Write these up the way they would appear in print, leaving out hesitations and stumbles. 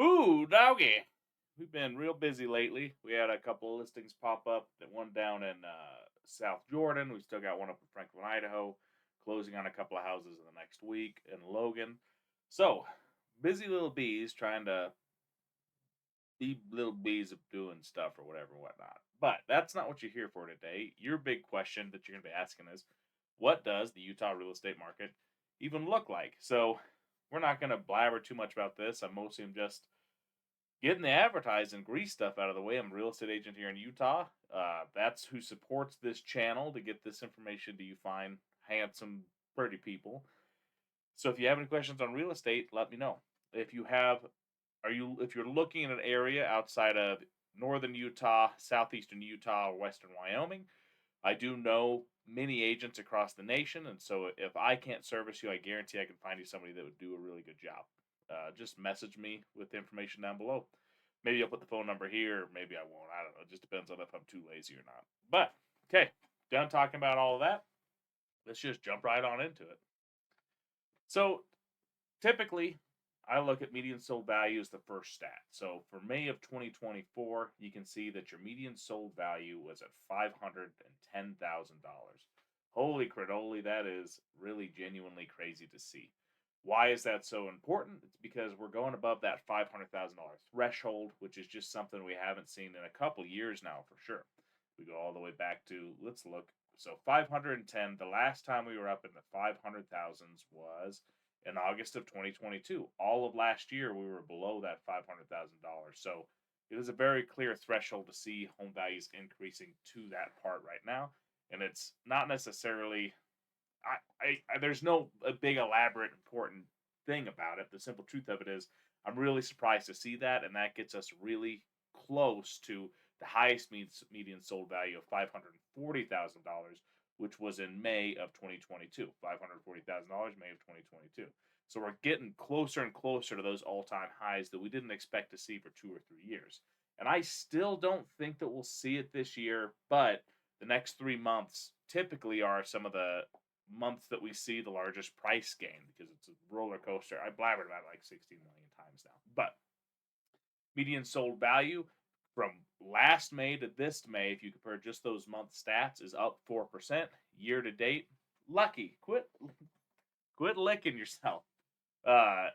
Ooh, doggy. We've been real busy lately. We had a couple of listings pop up. One down in South Jordan. We still got one up in Franklin, Idaho. Closing on a couple of houses in the next week in Logan. So busy little bees trying to be little bees of doing stuff or whatever and whatnot. But that's not what you're here for today. Your big question that you're going to be asking is, what does the Utah real estate market even look like? So we're not going to blabber too much about this. I'm mostly just getting the advertising grease stuff out of the way. I'm a real estate agent here in Utah. That's who supports this channel to get this information to you fine, handsome, pretty people. So if you have any questions on real estate, let me know. If you have, if you're looking in an area outside of northern Utah, southeastern Utah, or western Wyoming, I do know many agents across the nation, and so if I can't service you, I guarantee I can find you somebody that would do a really good job. Just message me with the information down below. Maybe I'll put the phone number here, or maybe I won't. I don't know. It just depends on if I'm too lazy or not. But okay, done talking about all of that. Let's just jump right on into it. So typically, I look at median sold value as the first stat. So for May of 2024, you can see that your median sold value was at $510,000. Holy credoli, that is really genuinely crazy to see. Why is that so important? It's because we're going above that $500,000 threshold, which is just something we haven't seen in a couple years now for sure. We go all the way back to, let's look. So 510, the last time we were up in the 500,000s was in August of 2022. All of last year, we were below that $500,000. So it is a very clear threshold to see home values increasing to that part right now. And it's not necessarily, there's no a big, elaborate, important thing about it. The simple truth of it is, I'm really surprised to see that. And that gets us really close to the highest median sold value of $540,000, which was in May of 2022. $540,000, May of 2022. So we're getting closer and closer to those all time highs that we didn't expect to see for 2 or 3 years. And I still don't think that we'll see it this year, but the next 3 months typically are some of the months that we see the largest price gain because it's a roller coaster. I blabbered about it like 16 million times now. But median sold value from last May to this May, if you compare just those month stats, is up 4% year to date. Lucky, quit licking yourself. Uh,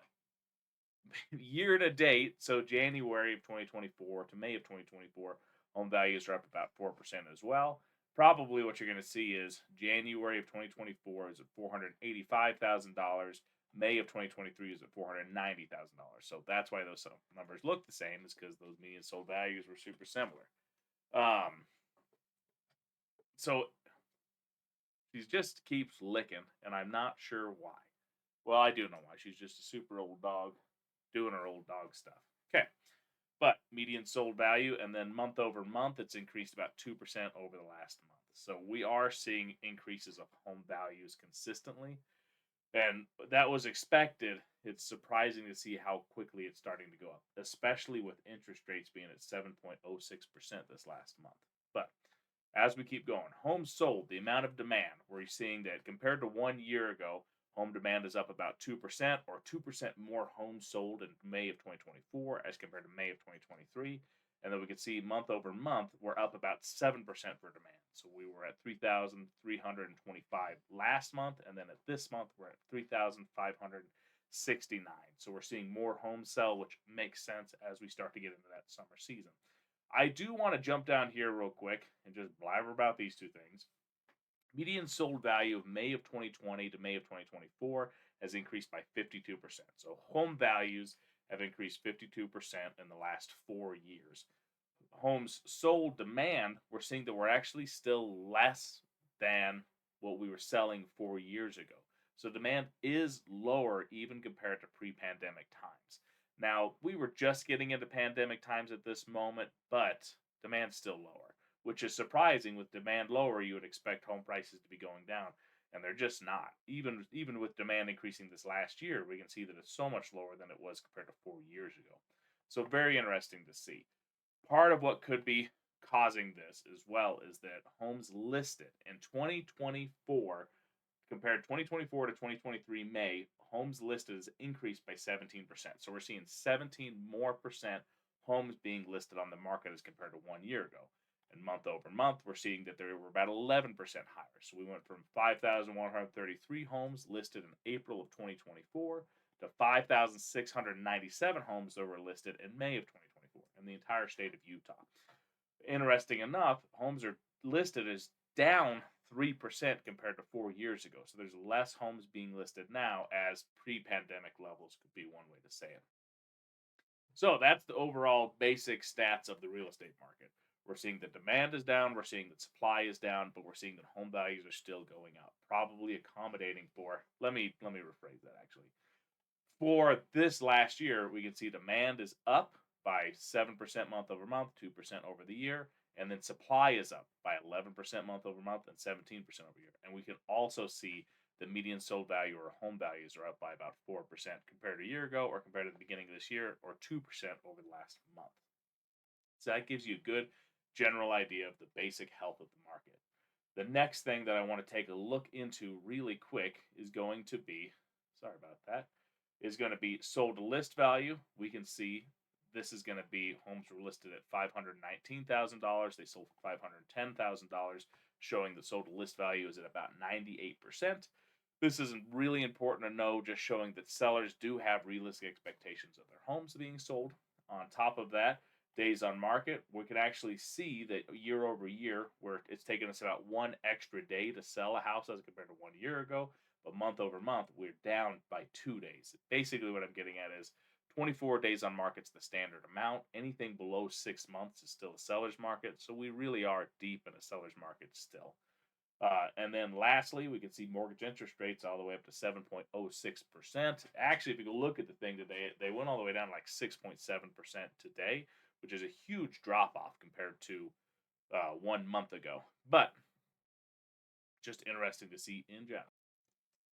Year to date, so January of 2024 to May of 2024, home values are up about 4% as well. Probably what you're going to see is January of 2024 is at $485,000. May of 2023 is at $490,000. So that's why those numbers look the same, is because those median sold values were super similar. Um, so she just keeps licking, and I'm not sure why. Well, I do know why. She's just a super old dog doing her old dog stuff. Okay. But median sold value, and then month over month, it's increased about 2% over the last month. So we are seeing increases of home values consistently. And that was expected. It's surprising to see how quickly it's starting to go up, especially with interest rates being at 7.06% this last month. But as we keep going, homes sold, the amount of demand, we're seeing that compared to 1 year ago, home demand is up about 2%, or 2% more homes sold in May of 2024 as compared to May of 2023. And then we can see month over month, we're up about 7% for demand. So we were at 3,325 last month. And then at this month, we're at 3,569. So we're seeing more homes sell, which makes sense as we start to get into that summer season. I do want to jump down here real quick and just blabber about these two things. Median sold value of May of 2020 to May of 2024 has increased by 52%. So home values have increased 52% in the last 4 years. Homes sold demand, we're seeing that we're actually still less than what we were selling 4 years ago. So demand is lower even compared to pre-pandemic times. Now, we were just getting into pandemic times at this moment, but demand's still lower, which is surprising. With demand lower, you would expect home prices to be going down, and they're just not. Even with demand increasing this last year, we can see that it's so much lower than it was compared to 4 years ago. So very interesting to see. Part of what could be causing this as well is that homes listed in 2024, compared 2024 to 2023 May, homes listed has increased by 17%. So we're seeing 17% more homes being listed on the market as compared to 1 year ago. And month over month, we're seeing that they were about 11% higher. So we went from 5,133 homes listed in April of 2024 to 5,697 homes that were listed in May of 2024 in the entire state of Utah. Interesting enough, homes are listed as down 3% compared to 4 years ago. So there's less homes being listed now as pre-pandemic levels, could be one way to say it. So that's the overall basic stats of the real estate market. We're seeing that demand is down, we're seeing that supply is down, but we're seeing that home values are still going up, probably accommodating for, let me rephrase that actually. For this last year, we can see demand is up by 7% month over month, 2% over the year, and then supply is up by 11% month over month and 17% over year. And we can also see the median sold value or home values are up by about 4% compared to a year ago or compared to the beginning of this year, or 2% over the last month. So that gives you a good general idea of the basic health of the market. The next thing that I want to take a look into really quick is going to be, sorry about that, is going to be sold to list value. We can see this is going to be homes were listed at $519,000. They sold for $510,000, showing the sold to list value is at about 98%. This is really important to know, just showing that sellers do have realistic expectations of their homes being sold. On top of that, days on market, we can actually see that year over year, where it's taken us about one extra day to sell a house as compared to 1 year ago, but month over month, we're down by 2 days. Basically, what I'm getting at is 24 days on market's the standard amount. Anything below 6 months is still a seller's market, so we really are deep in a seller's market still. And then lastly, we can see mortgage interest rates all the way up to 7.06%. Actually, if you go look at the thing today, they went all the way down to like 6.7% today, which is a huge drop off compared to 1 month ago. But just interesting to see in general.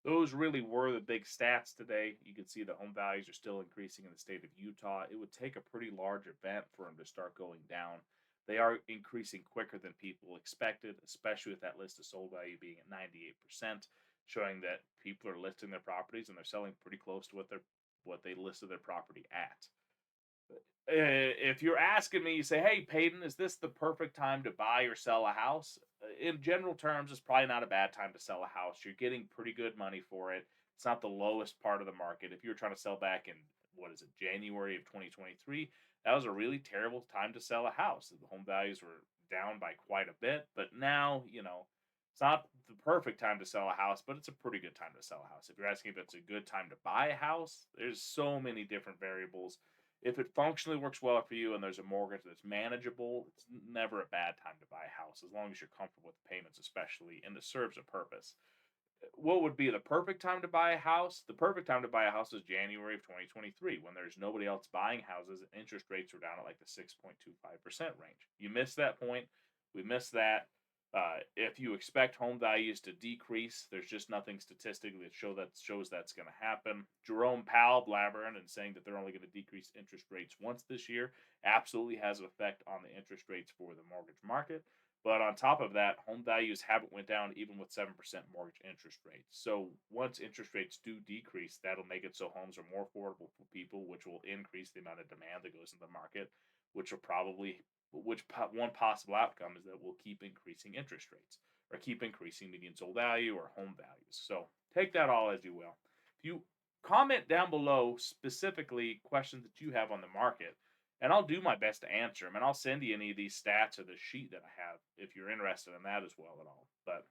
Those really were the big stats today. You can see the home values are still increasing in the state of Utah. It would take a pretty large event for them to start going down. They are increasing quicker than people expected, especially with that list of sold value being at 98%, showing that people are listing their properties and they're selling pretty close to what they listed their property at. If you're asking me, you say, "Hey, Paden, is this the perfect time to buy or sell a house?" In general terms, it's probably not a bad time to sell a house. You're getting pretty good money for it. It's not the lowest part of the market. If you were trying to sell back in, what is it, January of 2023, that was a really terrible time to sell a house. The home values were down by quite a bit, but now, it's not the perfect time to sell a house, but it's a pretty good time to sell a house. If you're asking if it's a good time to buy a house, there's so many different variables. If it functionally works well for you and there's a mortgage that's manageable, it's never a bad time to buy a house, as long as you're comfortable with the payments, especially, and it serves a purpose. What would be the perfect time to buy a house? The perfect time to buy a house is January of 2023, when there's nobody else buying houses and interest rates are down at like the 6.25% range. You missed that point. We missed that. If you expect home values to decrease, there's just nothing statistically that shows that's going to happen. Jerome Powell blabbering and saying that they're only going to decrease interest rates once this year absolutely has an effect on the interest rates for the mortgage market. But on top of that, home values haven't went down even with 7% mortgage interest rates. So once interest rates do decrease, that'll make it so homes are more affordable for people, which will increase the amount of demand that goes into the market, one possible outcome is that we'll keep increasing interest rates or keep increasing median sold value or home values. So take that all as you will. If you comment down below specifically questions that you have on the market, and I'll do my best to answer them, and I'll send you any of these stats or the sheet that I have if you're interested in that as well at all. But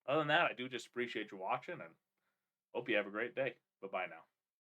other than that, I do just appreciate you watching and hope you have a great day. Bye-bye now.